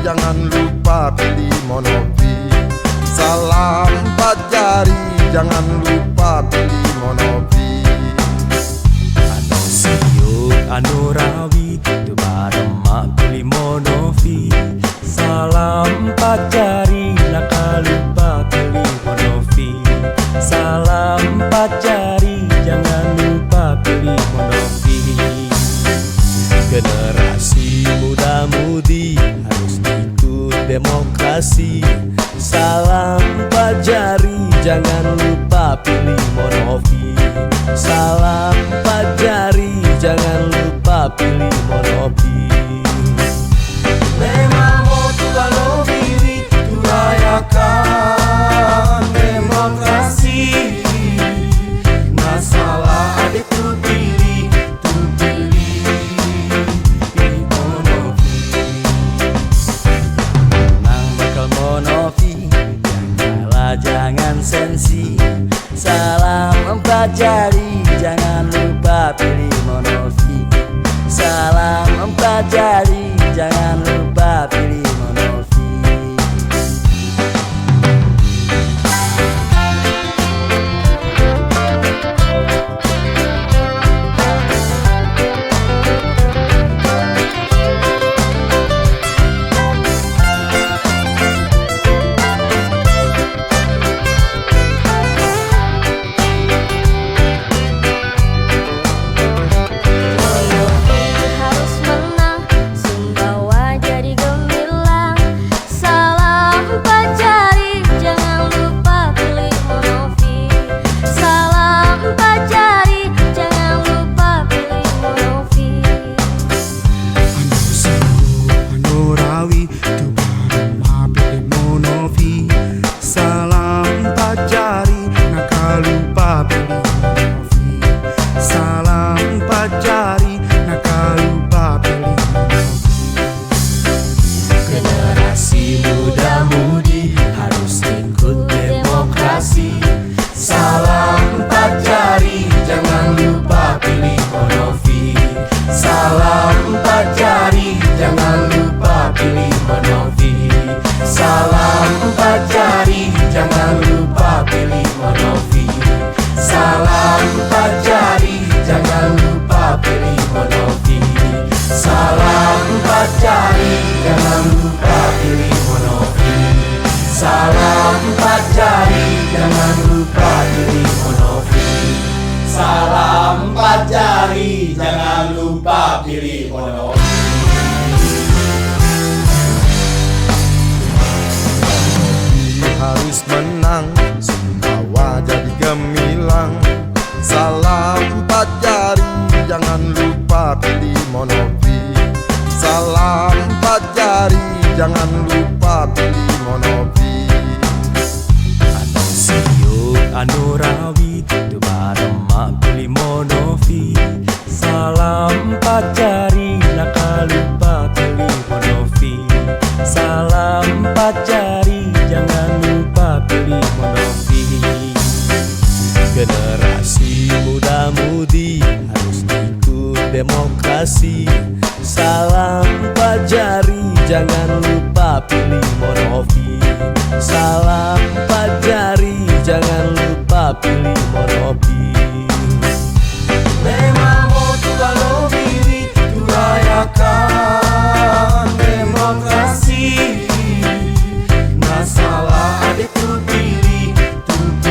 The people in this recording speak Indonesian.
jangan lupa pilih Monovi. Salam 4 jari, jangan lupa pilih Monovi. Anu siuk anu rawi, tu bareng mak pilih Monovi. Salam 4 jari, nak lupa pilih Monovi. Salam 4 jari, jangan lupa pilih Monovi. Generasi muda-mudi harus ikut demokrasi. Salam 4 jari, jangan lupa pilih Monovi. Salam 4 jari, jangan lupa pilih Monovi. Memang Monovi itu rayakan demokrasi. Masalah adik tu pilih Monovi. Menang bakal Monovi, yang kalah jangan sensi. Salam 4 jari, jangan lupa pilih Monovi. Salam 4 jari, jangan lupa pilih Monovi. Generasi muda-mudi harus ikut demokrasi. Salam 4 jari, jangan lupa pilih Monovi. Salam 4 jari, jangan lupa pilih Monovi. Salam 4 jari, jangan lupa pilih Monovi. Salam 4 jari, jangan lupa pilih Monovi. Salam 4 jari, jangan lupa pilih Monovi. Salam 4 jari, jangan lupa pilih Monovi. Salam 4 jari, jangan lupa pilih Monovi. Harus menang, Sumbawa jadi gemilang. Salam 4 jari, jangan lupa pilih Monovi. Salam 4 jari, jangan lupa pilih Monovi. Anu siuk anu rawi, tu bareng mak pilih Monovi. Salam 4 jari, nak lupa pilih Monovi. Salam 4 jari, jangan lupa pilih Monovi. Generasi muda-mudi harus ikut demokrasi. Salam 4 jari, jangan lupa pilih Monovi. Salam